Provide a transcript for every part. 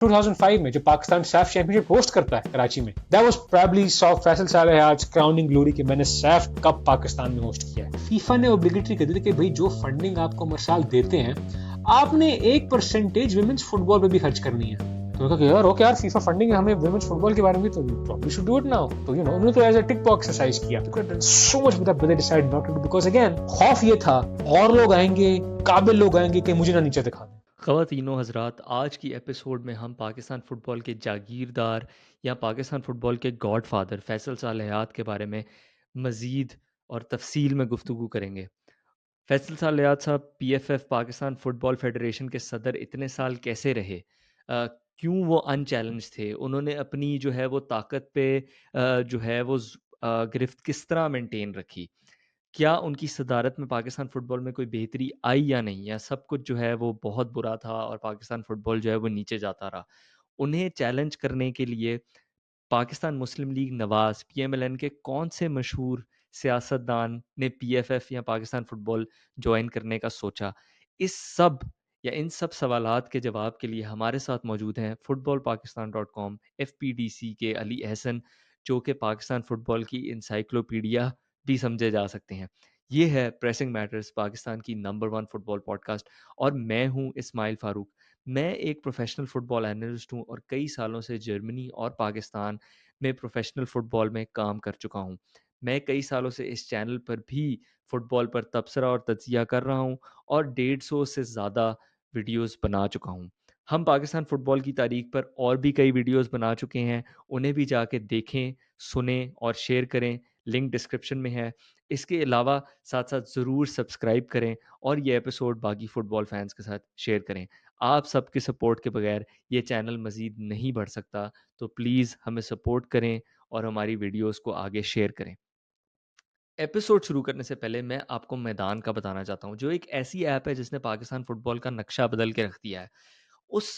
2005 में जब Pakistan Saif championship host करता है कराची में, that was probably Faisal Salehayat crowning glory कि मैंने सैफ कप पाकिस्तान में होस्ट किया है। फीफा ने ऑब्लिगेटरी कर दिया कि भाई जो फंडिंग आपको हर साल देते हैं आपने 1% विमेंस फुटबॉल पे भी खर्च करनी है। तो कहा कि यार ओके यार, फीफा फंडिंग है हमें विमेंस फुटबॉल के बारे में, तो we should do it now. तो यू नो उन्होंने तो as a tick box exercise किया, so much but they decided not to do, because again खौफ ये था और लोग आएंगे, काबिल लोग आएंगे कि मुझे ना नीचे दिखा दें। ख़वातीनो हज़रात, आज की एपिसोड में हम पाकिस्तान फ़ुटबॉल के जागीरदार या पाकिस्तान फ़ुटबॉल के गॉडफादर फैसल सालेहात के बारे में मज़ीद और तफसील में गुफ्तगू करेंगे। फैसल सालेहात साहब पीएफएफ पाकिस्तान फ़ुटबॉल फ़ेडरेशन के सदर इतने साल कैसे रहे? क्यों वो अनचैलेंज थे? उन्होंने अपनी जो है वो ताकत पे जो है वो गिरफ्त किस तरह मेंटेन रखी? क्या उनकी सदारत में पाकिस्तान फ़ुटबॉल में कोई बेहतरी आई या नहीं? या सब कुछ जो है वो बहुत बुरा था और पाकिस्तान फ़ुटबॉल जो है वो नीचे जाता रहा? उन्हें चैलेंज करने के लिए पाकिस्तान मुस्लिम लीग नवाज़ पीएमएलएन के कौन से मशहूर सियासतदान ने पीएफएफ या पाकिस्तान फ़ुटबॉल जॉइन करने का सोचा? इस सब या इन सब सवालात के जवाब के लिए हमारे साथ मौजूद हैं footballpakistan.com एफपीडीसी के अली अहसन, जो कि पाकिस्तान फ़ुटबॉल की एनसाइक्लोपीडिया भी समझे जा सकते हैं। ये है प्रेसिंग मैटर्स, पाकिस्तान की नंबर 1 फुटबॉल पॉडकास्ट, और मैं हूँ इस्माइल फ़ारूक। मैं एक प्रोफ़ेशनल फ़ुटबॉल एनालिस्ट हूँ और कई सालों से जर्मनी और पाकिस्तान में प्रोफ़ेशनल फ़ुटबॉल में काम कर चुका हूँ। मैं कई सालों से इस चैनल पर भी फ़ुटबॉल पर तबसरा और तज्ज़िया कर रहा हूँ और 150 से ज़्यादा वीडियोज़ बना चुका हूँ। हम पाकिस्तान फ़ुटबॉल की तारीख़ पर और भी कई वीडियोज़ बना चुके हैं, उन्हें भी जाके देखें, सुनें और शेयर करें, लिंक डिस्क्रिप्शन में है। इसके अलावा साथ-साथ ज़रूर सब्सक्राइब करें और ये एपिसोड बाकी फ़ुटबॉल फैंस के साथ शेयर करें। आप सबके सपोर्ट के बगैर ये चैनल मज़ीद नहीं बढ़ सकता, तो प्लीज़ हमें सपोर्ट करें और हमारी वीडियोज़ को आगे शेयर करें। एपिसोड शुरू करने से पहले मैं आपको मैदान का बताना चाहता हूँ, जो एक ऐसी ऐप है जिसने पाकिस्तान फ़ुटबॉल का नक्शा बदल के रख दिया है। उस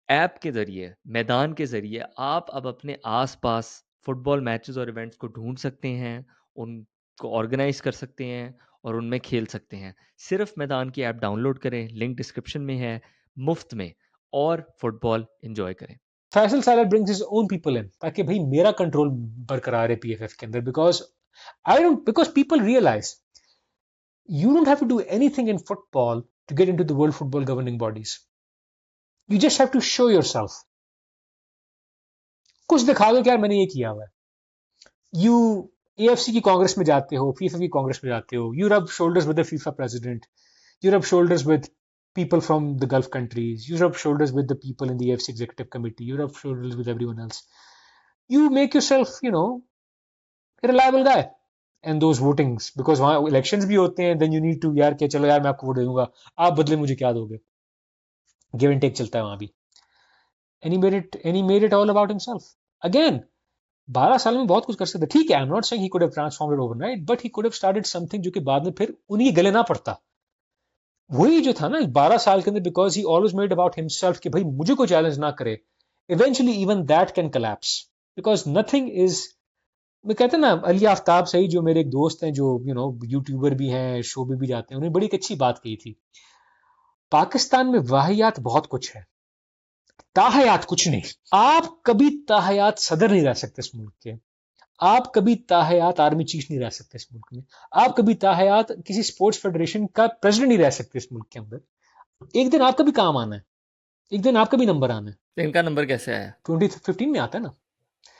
ऐप के ज़रिए, मैदान के ज़रिए आप अब अपने आस-पास फ़ुटबॉल मैचेज़ और इवेंट्स को ढूँढ सकते हैं, उनको ऑर्गेनाइज़ कर सकते हैं और उनमें खेल सकते हैं। सिर्फ़ मैदान की ऐप डाउनलोड करें, लिंक डिस्क्रिप्शन में है, मुफ़्त में, और फ़ुटबॉल एन्जॉय करें। Faisal Salar brings his own people in ताकि भाई मेरा कंट्रोल बरकरार है पीएफएफ के अंदर, because people realize you don't have to do anything in football to get into the world football governing bodies. You just have to show yourself. कुछ दिखा दो कि यार मैंने ये किया हुआ है। You AFC की कांग्रेस में जाते हो, फीफा की कांग्रेस में जाते हो, you rub shoulders with the FIFA president, you rub shoulders with people from the Gulf countries, you rub shoulders with the people in the AFC executive committee, you rub shoulders with everyone else. You make yourself, a reliable guy and those votings, because वहाँ elections भी होते हैं, then you need to यार क्या, चलो यार मैं आपको वोट दे दूंगा, आप बदले मुझे क्या दोगे, गिव एंड टेक चलता है वहां भी। And he made it all about himself. Again, 12 साल में बहुत कुछ कर सकते, ठीक है, I am not saying he could have transformed it overnight, but he could have started something जो कि बाद में फिर उन्हीं के गले ना पड़ता। वही जो था ना 12 साल के अंदर, because he always made about himself कि भाई मुझे कोई चैलेंज ना करे, eventually even that can collapse, because nothing is, मैं कहते हैं ना, अली आफ्ताब सही, जो मेरे एक दोस्त हैं जो यूट्यूबर भी हैं, शो भी जाते हैं, उन्होंने बड़ी एक अच्छी बात कही थी, पाकिस्तान में वाहियात बहुत कुछ है, ताहयात कुछ नहीं। आप कभी ताहयात सदर नहीं रह सकते इस मुल्क के, आप कभी ताहयात आर्मी चीफ नहीं रह सकते इस मुल्क में, आप कभी ताहयात किसी स्पोर्ट्स फेडरेशन का प्रेसिडेंट नहीं रह सकते इस मुल्क के अंदर। एक दिन आपका भी काम आना है, एक दिन आपका भी नंबर आना है। तो इनका नंबर कैसे आया? 2015 में आता है ना,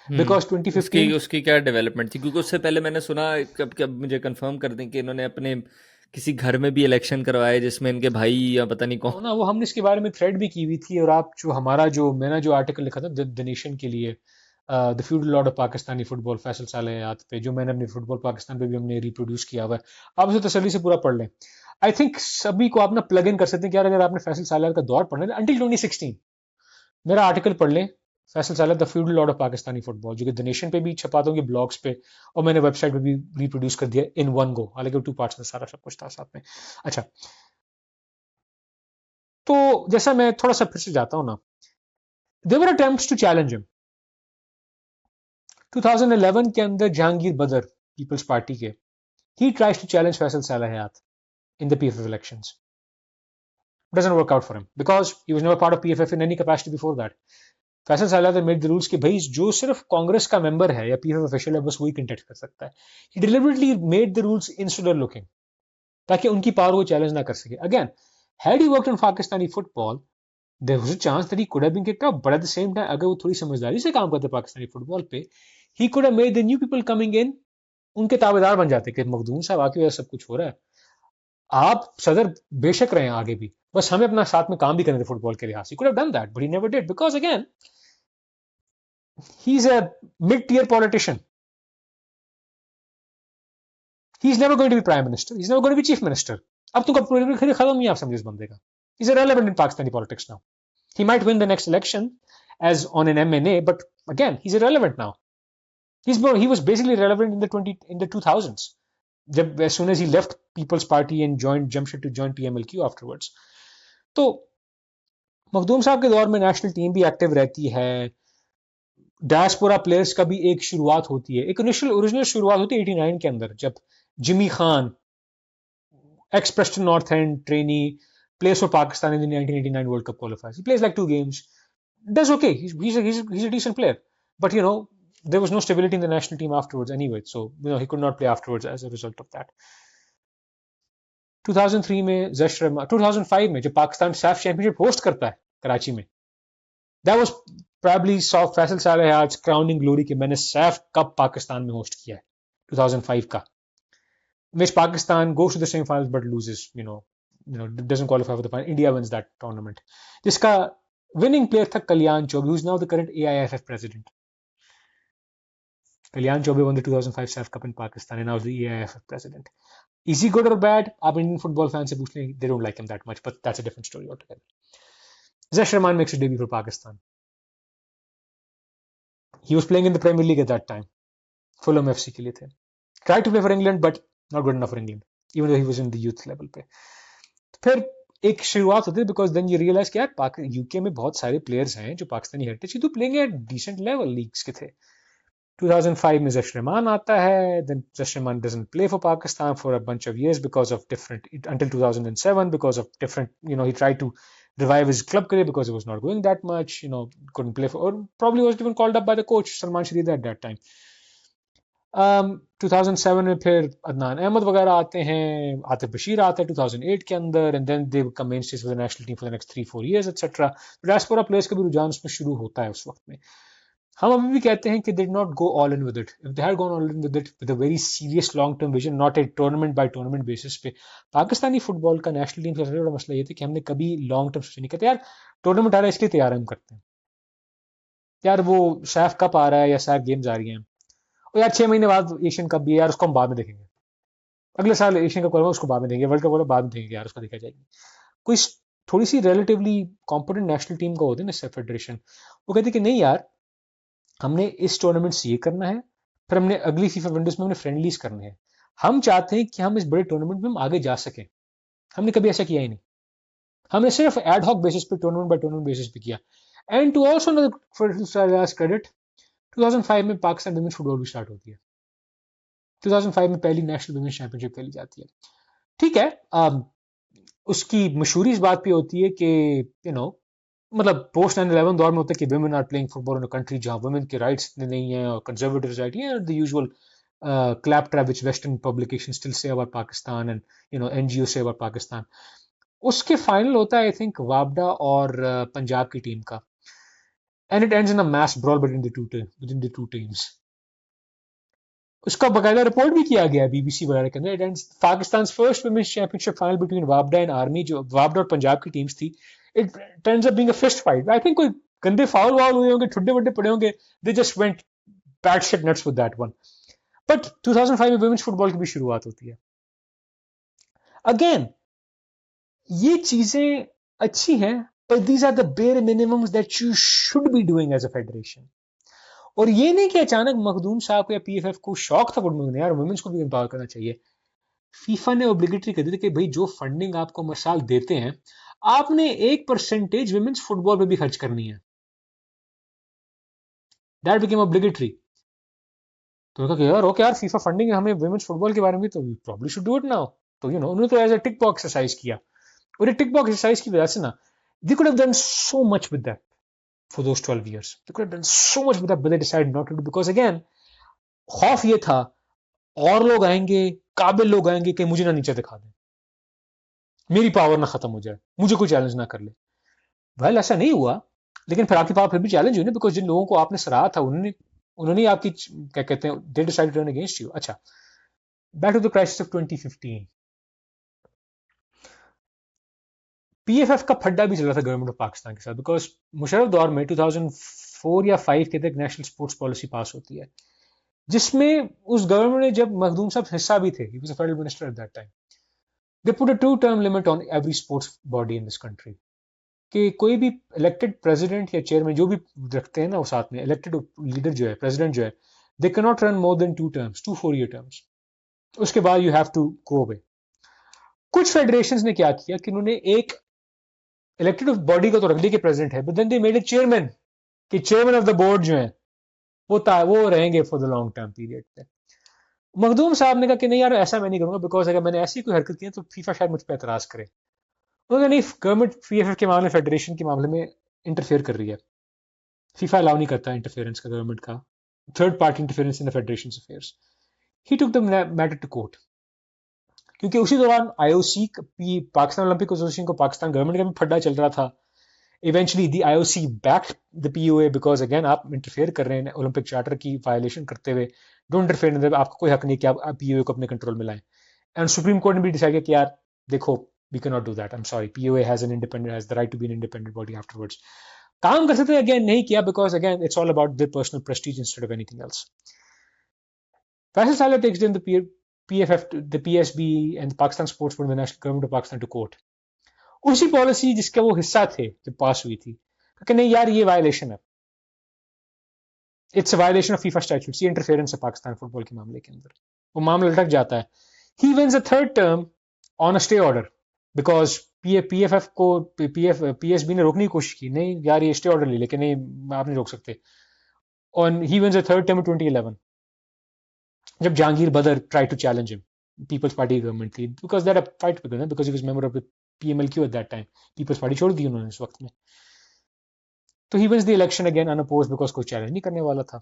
बिकॉज उसकी 2015 उसकी क्या डेवलपमेंट थी? क्योंकि उससे पहले मैंने सुना, कब कब मुझे कंफर्म कर दें, कि इन्होंने अपने किसी घर में भी इलेक्शन करवाए जिसमें इनके भाई या पता नहीं कौन। ना, वो हमने इसके बारे में थ्रेड भी की हुई थी, और आप जो हमारा जो मैंने जो आर्टिकल लिखा था द नेशन के लिए, the feudal lord of Pakistani football Faisal Salehayat पे, जो मैंने अपने फुटबॉल पाकिस्तान पे भी हमने रिप्रोड्यूस किया हुआ है, आप उसे तसल्ली से पूरा पढ़ लें। आई थिंक सभी को आप ना प्लग इन कर सकते हैं कि यार अगर आपने फैसल सालेहात का दौर पढ़ना है अंटिल 2016, मेरा आर्टिकल पढ़ लें, Faisal Salehayat the feudal lord of Pakistani football, जो कि द नेशन पे भी छपा दूंगी, ब्लॉग्स पे, और मैंने वेबसाइट पे भी रिप्रोड्यूस कर दिया इन वन गो, हालांकि 2 पार्ट्स में सारा सब कुछ था साथ में। अच्छा, तो जैसा मैं थोड़ा सा फिर से जाता हूं ना, there were attempts to challenge him. 2011 के अंदर जहांगीर बदर, पीपल्स पार्टी के, he tries to challenge Faisal Salehayat in the PFF elections, doesn't work out for him because he was never part of PFF in any capacity before that. Faisal salad made the rules कि भाई जो सिर्फ कांग्रेस का member है या PFF ऑफिशियल है बस वही कंटेस्ट कर सकता है. He deliberately made the rules insular looking ताकि उनकी पावर को चैलेंज ना कर सके. Again, had he worked in Pakistani football there was a chance that he could have been kicked out, but at the same time अगर वो थोड़ी समझदारी से काम करते पाकिस्तानी फुटबॉल पे, ही could have made the new people coming in उनके ताबेदार बन जाते कि मखदूम साहब आपकी वजह से सब कुछ हो रहा है, आप सदर बेशक रहे हैं आगे भी, बस हमें अपना साथ में काम भी करने थे फुटबॉल के लिहाज से. Could have done that but he never did because again he's a mid-tier politician. He's never going to be prime minister. He's never going to be chief minister. अब तो खत्म नहीं आप समझे इस बंदे का. He's irrelevant in Pakistani politics now. He might win the next election as on an MNA, but again, he's irrelevant now. He was basically relevant in the 2000s. As soon as he left People's Party and joined Jamshid to join PMLQ afterwards. तो मखदूम साहब के दौर में national team भी active रहती है. Diaspora players का भी एक शुरुआत होती है. एक ओरिजिनल शुरुआत होती है 89 के अंदर जब Jimmy Khan x Preston north and trainee place for Pakistan in the 1989 world cup क्वालिफायर्स. He plays like 2 games, does okay, he's a decent player, but there was no stability in the national team afterwards anyway, so he could not play afterwards as a result of that. 2003 में 2005 में जब Pakistan Saif championship host करता है कराची में, that was probably Faisal Salehayat crowning glory कि मैंने Saif cup Pakistan में host किया है 2005 का, which Pakistan goes to the semi-finals but loses, doesn't qualify for the final. India wins that tournament. जिसका winning player था कल्याण Choubey, who's now the current AIFF president. Kalyan Choubey won the 2005 SAF Cup in Pakistan and now is the AIFF president. Is he good or bad? आप Indian football fans से पूछ लें, they don't like him that much, but that's a different story altogether. Zash Rahman makes a debut for Pakistan. He was playing in the Premier League at that time. Fulham FC के लिए थे. Tried to play for England, but not good enough for England, even though he was in the youth level पे. फिर एक शुरुआत होती है because then you realize कि यार यूके में बहुत सारे players हैं जो पाकिस्तानी हेरिटेज की तो playing at decent level leagues के थे. 2005 में जश रहमान आता है, then जश Rahman doesn't play for Pakistan for a bunch of years because of different, until 2007 because of different, he tried to revive his club career because it was not going that much, couldn't play for, or probably wasn't even called up by the coach Salman Shahid at that time. 2007 में फिर अदनान अहमद वगैरह आते हैं, आतिफ बशीर आता है 2008 के अंदर, and then they become mainstays for the national team for the next 3-4 years etc. Diaspora players का भी रुझान उसमें शुरू होता है उस वक्त में. हम अभी भी कहते हैं कि they did not go all in with it. If they had gone all in with it with a very serious long term vision, not a tournament by tournament basis पे, पाकिस्तानी फुटबॉल का नेशनल टीम का सबसे बड़ा मसला ये था कि हमने कभी लॉन्ग टर्म सोचा नहीं. कहते यार टूर्नामेंट आ रहा है इसलिए तैयार हम करते हैं, यार वो सैफ कप आ रहा है या सैफ गेम्स आ रही हैं, और यार 6 महीने बाद एशियन कप भी है यार, उसको हम बाद में देखेंगे, अगले साल एशियन कप होगा उसको बाद में देखेंगे, वर्ल्ड कप होगा बाद में देखेंगे यार, उसको देखा जाएगी. कोई थोड़ी सी रिलेटिवली कॉम्पिटेंट नेशनल टीम का होता है ना फेडरेशन, वो कहते कि नहीं यार हमने इस टूर्नामेंट से ये करना है, फिर हमने अगली फीफा विंडोज में हमने फ्रेंडलीज करने हैं, हम चाहते हैं कि हम इस बड़े टूर्नामेंट में हम आगे जा सकें. हमने कभी ऐसा किया ही नहीं, हमने सिर्फ एड हॉक बेसिस पे टूर्नामेंट बाय टूर्नामेंट बेसिस पे किया. एंड टू ऑल्सो क्रेडिट 2005 में पाकिस्तान विमेंस फुटबॉल भी स्टार्ट होती है. 2005 में पहली नेशनल विमेंस चैंपियनशिप खेली जाती है. ठीक है, उसकी मशहूरी इस बात पे होती है कि मतलब पोस्ट 9/11 दौर में होता है कि women are playing football in a country जहाँ women के rights इतने नहीं हैं और conservative society है, the usual claptrap which Western publications still say about Pakistan and NGOs say about Pakistan. उसके फाइनल होता है I think वाबडा और पंजाब की टीम का, and it ends in a mass brawl between the two teams. उसका बकायदा report भी किया गया BBC वगैरह के अंदर. It ends Pakistan's first women's championship final between वाबडा and army, जो वाबडा और पंजाब की टीम्स थी. It turns up being a fist fight. I think कोई गंदे फाउल वाउल हुए होंगे, ठुड्डे वड्डे पड़े होंगे. They just went batshit nuts with that one. But 2005 में women's football की भी शुरुआत होती है. Again, ये चीजें अच्छी हैं, but these are the bare minimums that you should be doing as a federation. और ये नहीं कि अचानक मखदूम साहब को या PFF को शौक था फुटबॉल में, यार वुमेन्स को भी एम्पावर करना चाहिए. फीफा ने ऑब्लिगेटरी कर दी थी कि भाई जो फंडिंग आपको मसाल देते हैं आपने 1% विमेंस फुटबॉल पे भी खर्च करनी है. That became obligatory. तो कहा कि यार ओके यार फीफा फंडिंग है हमें विमेंस फुटबॉल के बारे में, तो we probably should do it now. तो उन्होंने तो as a tick box exercise किया और ये टिक बॉक्स एक्सरसाइज की वजह से ना they could have done so much with that for those 12 years. They could have done so much with that, but they decided not to do, because again खौफ ये था और लोग आएंगे, काबिल लोग आएंगे कि मुझे ना नीचे दिखा दें, मेरी पावर ना खत्म हो जाए, मुझे कोई चैलेंज ना कर ले। वेल ऐसा नहीं हुआ, लेकिन फिर आपकी पावर फिर भी चैलेंज हुई ना, बिकॉज जिन लोगों को आपने सराहा था उन्होंने उन्होंने आपकी क्या कहते हैं, they decided to turn against you. अच्छा, back to the crisis of 2015। PFF का फड्डा भी चल रहा था गवर्नमेंट ऑफ पाकिस्तान के साथ, बिकॉज मुशर्रफ दौर में 2004 या 5 के तक नेशनल स्पोर्ट्स पॉलिसी पास होती है, जिसमें उस गवर्नमेंट ने, जब मखदूम साहब हिस्सा भी थे, he was a federal minister at that time, they put a 2-term limit on every sports body in this country, कि कोई भी इलेक्टेड प्रेसिडेंट या चेयरमैन जो भी रखते हैं ना, वो साथ में इलेक्टेड लीडर जो है, प्रेसिडेंट जो है, they can not run more than 2 terms, 2 4-year terms। उसके बाद you have to go away. कुछ फेडरेशंस ने क्या किया कि उन्होंने एक इलेक्टेड बॉडी को तो रख दिया कि प्रेसिडेंट है, but then they made a chairman, कि चेयरमैन ऑफ द बोर्ड जो है वो रहेंगे for the long term period पे। मखदूम साहब ने कहा कि नहीं यार, ऐसा मैं नहीं करूंगा, बिकॉज अगर मैंने ऐसी कोई हरकत की है तो फीफा शायद मुझ पर एतराज करे। उन्होंने नहीं, गवर्नमेंट पीएफएफ के मामले, फेडरेशन के मामले में इंटरफेयर कर रही है, फीफा अलाउ नहीं करता इंटरफेरेंस का, गवर्नमेंट का third party interference in the federation affairs. He took the matter to court, क्योंकि उसी दौरान आईओसी, पाकिस्तान ओलंपिक एसोसिएशन को पाकिस्तान गवर्नमेंट का भी फड्डा चल रहा था। Eventually the IOC backed the POA, because again आप इंटरफेयर कर रहे हैं ओलंपिक चार्टर की वायलेशन करते हुए, डोंट इंटरफेयर इन द, आपका कोई हक नहीं कि आप पीओए को अपने कंट्रोल में लाएं। एंड सुप्रीम कोर्ट ने भी डिसाइड किया कि यार देखो, we can not do that, I am sorry, POA has an independent, has the right to be an independent body afterwards. काम कर सकते हैं, अगेन नहीं किया, because again it's all about their personal prestige instead of anything else. Faisal Saleh takes them the PFF, the PSB and the Pakistan Sports Board, the National Government of Pakistan to court। उसी policy जिसके वो हिस्सा थे जब पास हुई थी, कि नहीं यार ये वायलेशन है, it's a violation of FIFA statutes, ये इंटरफेरेंस है पाकिस्तान फुटबॉल के मामले के अंदर। वो मामला लटक जाता है। He wins a third term on a stay order, because PFF को पीएसबी ने रोकने की कोशिश की, नहीं यार ये स्टे ऑर्डर ले, लेकिन नहीं आप नहीं रोक सकते। और he wins a third term 2011, जब Jahangir Badar try to challenge him, Peoples Party government थी, because that a fight with him, because he was member of the PMLQ at that time, Peoples Party छोड़ दी उन्होंने उस वक्त में। तो he wins the election again unopposed, because कोई चैलेंज नहीं करने वाला था।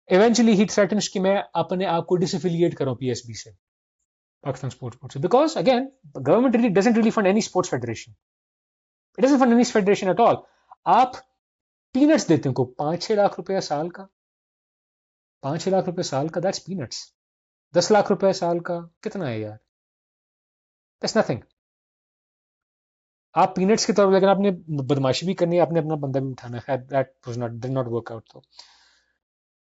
इवेंचुअली ही थ्रेटन्स कि मैं अपने आप को डिसएफिलिएट करूं पीएसबी से, पाकिस्तान स्पोर्ट्स बोर्ड से, because again government really doesn't really fund any sports federation, it doesn't fund any federation at all। आप पीनट्स देते हैं को 5-6 लाख रुपया साल का, 5-6 लाख रुपए साल का, दैट्स पीनट्स। 10 लाख रुपए साल का कितना है यार, दैट्स नथिंग। आप पीनट्स के तौर पर, लेकिन आपने बदमाशी भी करनी है, आपने अपना बंदा भी उठाना है, that was not, did not work out. तो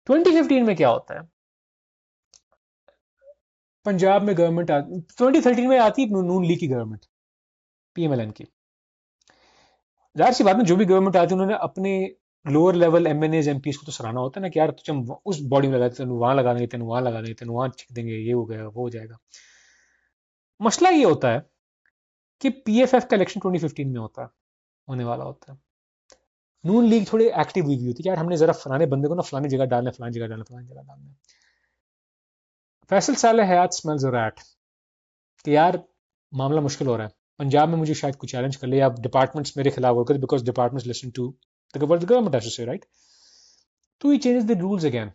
2015 में क्या होता है, पंजाब में गवर्नमेंट 2013 में आती है नून लीग की गवर्नमेंट, पीएमएलएन की। जाहिर सी बात में जो भी गवर्नमेंट आती है उन्होंने अपने लोअर लेवल एमएनएज एमपीज को तो सराहना होता है ना, कि यार तुझे हम उस बॉडी में लगा देते, वहां लगा देंगे, तेन वहां लगा देंगे, तेन वहां छिक देंगे, ये हो गया वो हो जाएगा। मसला ये होता है कि पीएफएफ का इलेक्शन 2015 में होता है, होने वाला होता है। नून लीग थोड़ी एक्टिव हुई होती है, यार हमने जरा फलाने बंदे को ना फलानी जगह डालना, फलानी जगह डालना, फलानी जगह डालना। फैसल साले हयात स्मेल्स अ रैट, कि यार मामला मुश्किल हो रहा है, पंजाब में मुझे शायद कुछ चैलेंज कर ले, या डिपार्टमेंट्स मेरे खिलाफ होकर, because departments listen to the government has to say, right. तो he changes the rules again.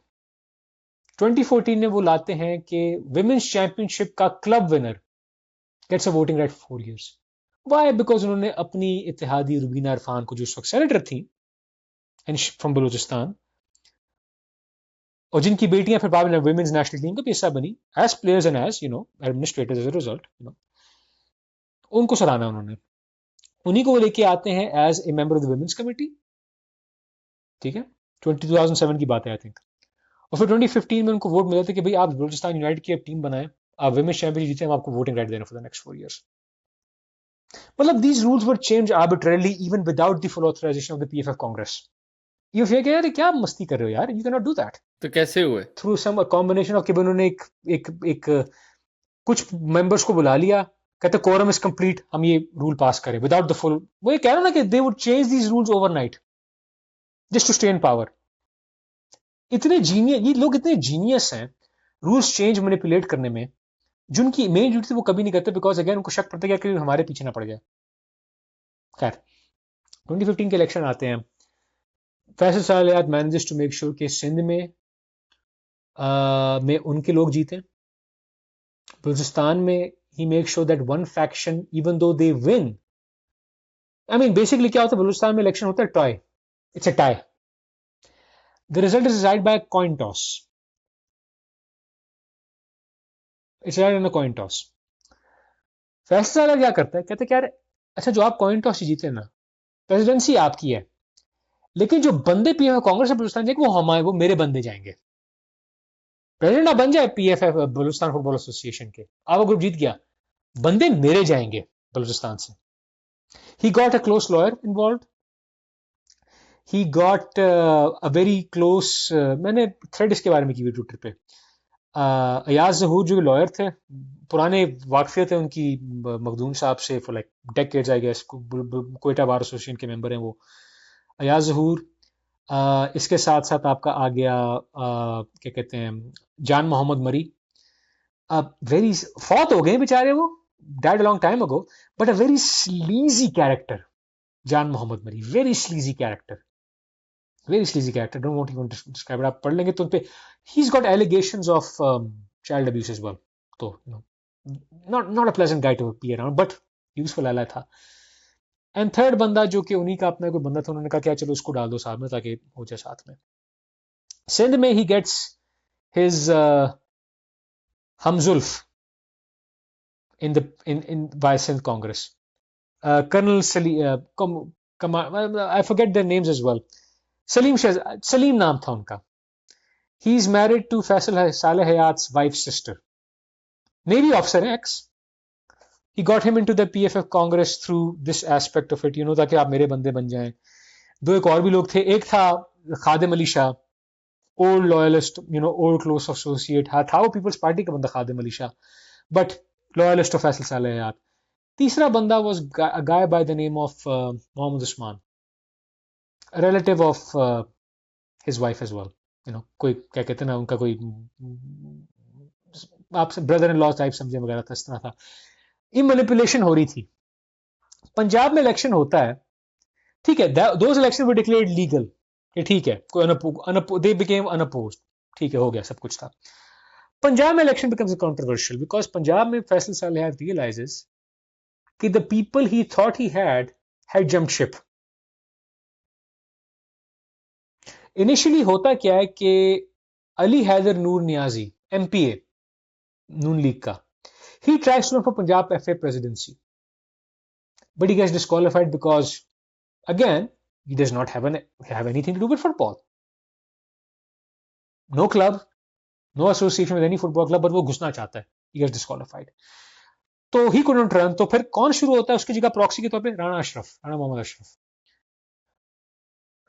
2014 में वो लाते हैं कि विमेंस चैंपियनशिप का club winner gets a voting right for 4 years। Why? Because उन्होंने अपनी इत्तेहादी रुबीना इरफान को, जो उस वक्त सेनेटर थी फ्रॉम बलूचिस्तान, और जिनकी बेटियां फिर बाद में विमेंस नेशनल टीम का भी हिस्सा बनी as players and as administrators as a result, उनको सराहना उन्होंने। उन्हीं को लेके आते हैं as a member of the women's committee, ठीक है, 2007 की बात है आई थिंक। और फिर 2015 में उनको वोट मिला था कि भाई आप बलूचिस्तान यूनाइटेड की टीम बनाएं, आप विमेंस चैंपियनशिप जीते, हम आपको वोटिंग राइट देना फॉर द नेक्स्ट 4 years। मतलब these rules were change arbitrarily even without the full authorization of the PFF congress. You feel कि यार क्या मस्ती कर रहे हो यार, you can not do that. तो कैसे हुए? थ्रू सम कॉम्बिनेशन ऑफ कि उन्होंने एक कुछ मेंबर्स को बुला लिया, कहते कोरम इज कंप्लीट, हम ये रूल पास करें विदाउट द फुल। वो ये कह रहा ना कि they would change these rules overnight just to stay in power. इतने जीनियस, ये लोग इतने जीनियस हैं रूल्स चेंज मैनिपुलेट करने में, जिनकी मेन ड्यूटी थी वो कभी नहीं करते, बिकॉज अगेन उनको शक पड़ता है कि हमारे पीछे ना पड़ जाए। खैर 2015 के इलेक्शन आते हैं। फैसल साल मैनेजेस टू मेक श्योर कि सिंध में उनके लोग जीते। बलूचिस्तान में he make sure that one faction even though they win, I mean basically क्या होता है बलूचिस्तान में इलेक्शन होता है tie, it's a tie, the result is decided by coin toss, it's decided in a coin toss. Faisal Saleh क्या करता है, कहते हैं कि यार अच्छा जो आप कॉइन टॉस जीते ना, प्रेसिडेंसी आपकी है, लेकिन जो बंदे पीएम कांग्रेस से बलूचिस्तान जाएंगे वो हमारे, वो मेरे बंदे जाएंगे। प्रेसिडेंट आप बन जाए पीएफएफ बलूचिस्तान फुटबॉल एसोसिएशन के, आपका ग्रुप जीत गया, बंदे मेरे जाएंगे बलूचिस्तान से। He got a close lawyer involve, he got a very close, मैंने थ्रेड इसके बारे में की हुई ट्विटर पे, अयाज जहूर जो लॉयर थे, पुराने वाकफियत थे उनकी मखदूम साहब से for like decades I guess, Quetta bar association के मेंबर हैं वो, अयाज जहूर। इसके साथ साथ आपका आ गया क्या कहते हैं जान मोहम्मद मरी, वेरी फौत हो गए बेचारे वो, died a long time ago, but a very sleazy character, जान मोहम्मद मरी, very sleazy character, very sleazy character, don't want even to describe it, आप पढ़ लेंगे तो उनपे, he's got allegations of child abuse as well, तो you know, not a pleasant guy to be around, but useful ally था। And third बंदा जो कि उन्हीं का अपना कोई बंदा था, उन्होंने कहा क्या चलो उसको डाल दो साथ में ताकि हो जाए साथ में। सिंध में ही गेट्स हिज हमजुल्फ in by Sindh Congress, Colonel Salim, I forget their names as well, Salim नाम था उनका। He is married to Faisal Saleh Hayat's wife's sister, Navy officer है ex। He got him into the PFF Congress through this aspect of it, you know, ताकि आप मेरे बंदे बन जाएं। दो एक और भी लोग थे, एक था Khadim Ali Shah, old loyalist, you know old close associate था वो पीपल्स पार्टी का बंदा Khadim Ali Shah, but loyalist of Faisal Saleh Hayat. तीसरा बंदा was a guy by the name of Mohammed Usman, a relative of his wife as well, you know, कोई क्या कहते हैं ना उनका कोई आप ब्रदर इन लॉ टाइप समझे वगैरह था, इस तरह था। ये मैनिपुलेशन हो रही थी। पंजाब में इलेक्शन होता है, ठीक है, those election were declared legal, कि ठीक है कोई दे बिकेम अनअपोज्ड, ठीक है हो गया सब कुछ था। पंजाब में election becomes controversial because Punjab में फैसल सालेह रियलाइजेस कि the people he thought he had jumped ship. Initially होता क्या है कि अली हैदर नूर नियाजी एमपीए नून लीग का, he tries to run for Punjab FA presidency, but he gets disqualified because again he does not have anything to do with football, no club, no association with any football club, but वो घुसना चाहता है, he gets disqualified, तो he couldn't run। तो फिर कौन शुरू होता है उसकी जगह प्रॉक्सी के तौर पे, राणा मोहम्मद अशरफ।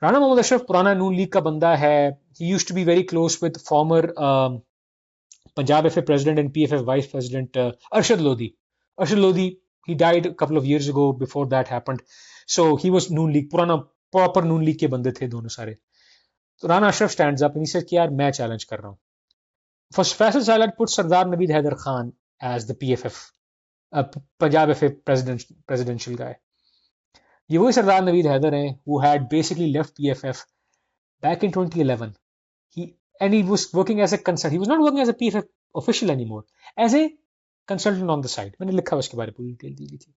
राणा मोहम्मद अशरफ पुराना नून लीग का बंदा है, he used to be very close with former Punjab FA president and PFF vice president Arshad Lodhi. Arshad Lodhi, he died a couple of years ago before that happened, so he was Noon League, पुराना proper Noon League के बंदे थे दोनों सारे। तो Rana Ashraf stands up and he said कि यार मैं चैलेंज कर रहा हूं। Faisal Saleh put Sardar Naveed Haider Khan as the PFF Punjab FA presidential guy। ये वही सरदार नवीद हैदर हैं who had basically left PFF back in 2011। And he was working as a consultant, he was not working as a PFF official anymore, as a consultant on the side। मैंने लिखा उसके बारे में पूरी detail दी थी।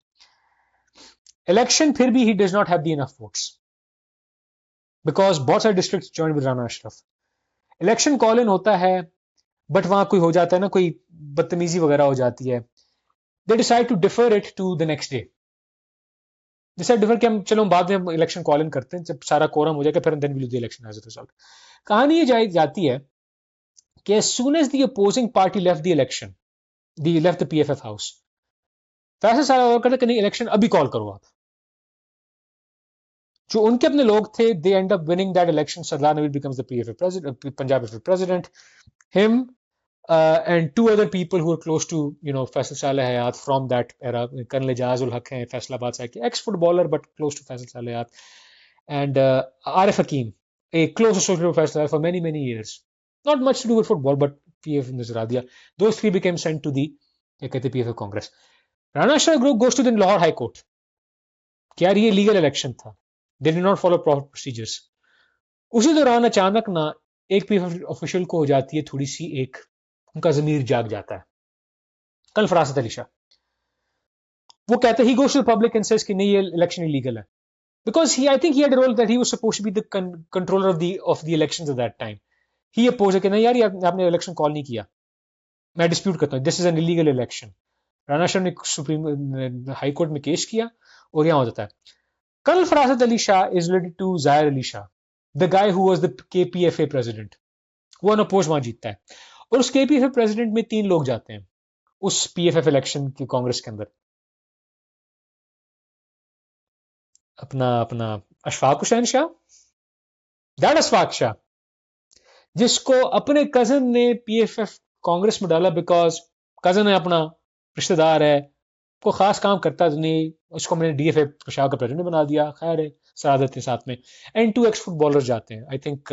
इलेक्शन फिर भी he does not have the enough votes because बहुत सारे district join with Rana Ashraf. Election call in होता है बट वहां कोई हो जाता है ना, कोई बदतमीजी वगैरह हो जाती है, they decide to defer it to the next day. Decide defer कि हम चलो बाद में इलेक्शन कॉल इन करते हैं जब सारा कोरम हो जाएगा, फिर then will do the election as a result. कहानी ये जाती है कि as soon as the opposing party left the election, left the PFF house, Faisal सारा और कहते नहीं इलेक्शन अभी कॉल करो आप। जो उनके अपने लोग थे, they end up winning that election। Sardar Naveed becomes the PFF president, Punjab FA president, him and two other people who are close to, you know, Faisal Saleh Hayat from that era, Colonel Ijaz ul Haq हैं फैसलाबाद से, ex-footballer but close to Faisal Saleh Hayat, and Arif Hakim, a close associate of Faisal for many years, not much to do with football but PFF ने जरा दिया। Those three became sent to the ये कहते PFF congress. Rana Ashraf group goes to the Lahore high court कि यार ये legal election था, they did not follow proper procedures. उसी दौरान अचानक ना एक पीएफएफ ऑफिशियल को हो जाती है थोड़ी सी एक, उनका जमीर जाग जाता है। कल फरासत अली शाह वो कहते he goes to the public and says कि नहीं ये इलेक्शन इलीगल है, because I think he had a role that he was supposed to be the controller of the elections at that time. He opposed कि नहीं यार ये आपने election call नहीं किया, मैं डिस्प्यूट करता हूँ, this is an illegal election. Rana Shah ने सुप्रीम हाई कोर्ट में केस किया और यहाँ हो जाता है। कल Farasat Ali Shah is related to Zahir Ali Shah, the guy who was the KPFA president. वो अनअपोज वहां जीतता है और उस केपीएफए प्रेसिडेंट में 3 लोग जाते हैं उस पीएफएफ इलेक्शन की कांग्रेस के अंदर। अपना अपना अशफाक हुसैन शाह, दैट अशफाक शाह जिसको अपने कजन ने पीएफएफ कांग्रेस में डाला बिकॉज कजन है, अपना रिश्तेदार है, को खास काम करता नहीं, उसको मैंने डीएफए पेशावर का प्रेसिडेंट बना दिया। खैर है, सआदत के साथ में एंड 2 एक्स फुटबॉलर्स जाते हैं, I think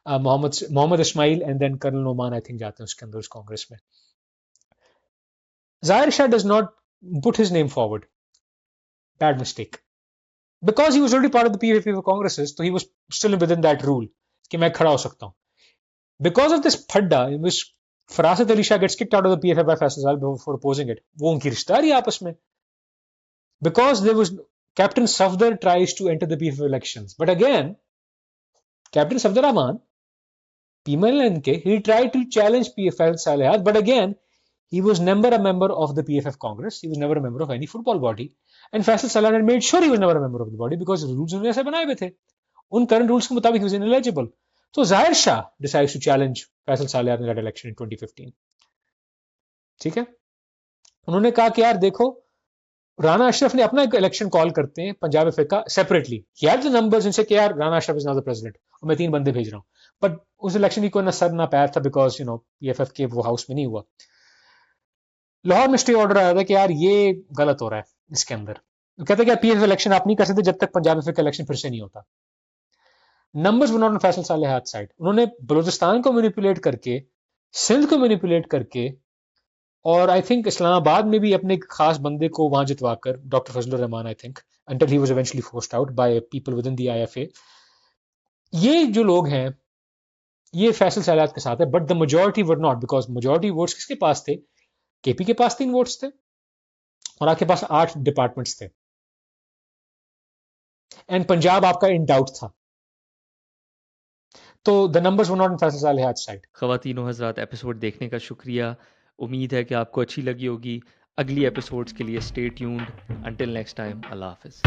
Mohammad Ismail and then colonel Noman I think जाते हैं उसके अंदर उस कांग्रेस में। Zahir Shah does not put his name forward, bad mistake, because he was already part of the PFF congresses, so he was still within that rule कि मैं खड़ा हो सकता हूँ। Because of this फड्डा in which फरासत Ali Shah gets kicked out of the PFF by Faisal Sal for opposing it, वो उनकी रिश्तेदारी आपस में, because there was Captain Safdar tries to enter the PFF elections, but again Captain Safdar Rahman, PMLN he tried to challenge PFF Salehad, but again he was never a member of the PFF Congress, he was never a member of any football body. And Faisal Salah had made sure he was never a member of the body because rules उन्होंने ऐसे बनाए हुए थे, उन current rules के मुताबिक he was ineligible. So Zahir Shah decides to challenge Faisal Salah in that election in 2015. ठीक है, उन्होंने कहा कि यार देखो राना अशरफ ने अपना एक इलेक्शन कॉल करते हैं पंजाब एफए का separately, he had the numbers जिनसे कि यार Rana Ashraf is now the president और मैं 3 बंदे भेज रहा हूँ, बट उस इलेक्शन की कोई ना सर ना पैर था बिकॉज यू नो पीएफएफ के वो हाउस में नहीं हुआ। लाहौर में स्टे ऑर्डर आया था कि यार ये गलत हो रहा है इसके अंदर, कहते हैं कि पीएफएफ इलेक्शन आप नहीं कर सकते जब तक पंजाब एफए का इलेक्शन फिर से नहीं होता। Numbers were not on Faisal Salehayat side, उन्होंने बलूचिस्तान को मैनिपुलेट करके, सिंध को मैनिपुलेट करके, और आई थिंक इस्लामाबाद में भी अपने एक खास बंदे को वहां जितवाकर, doctor Fazlur Rehman I think, until he was eventually forced out by people with in the IFA. ये जो लोग हैं ये फैसल सालेहात के साथ है, but the majority were not, because majority votes किसके पास थे? केपी के पास 3 वोट्स थे और आपके पास 8 डिपार्टमेंट्स थे, एंड पंजाब आपका इन डाउट था, तो the numbers were not in Faisal Salehayat side. ख़वातीनो हज़रात, एपिसोड देखने का शुक्रिया, उम्मीद है कि आपको अच्छी लगी होगी। अगली एपिसोड्स के लिए stay tuned. Until next time, अल्लाह हाफ़िज़।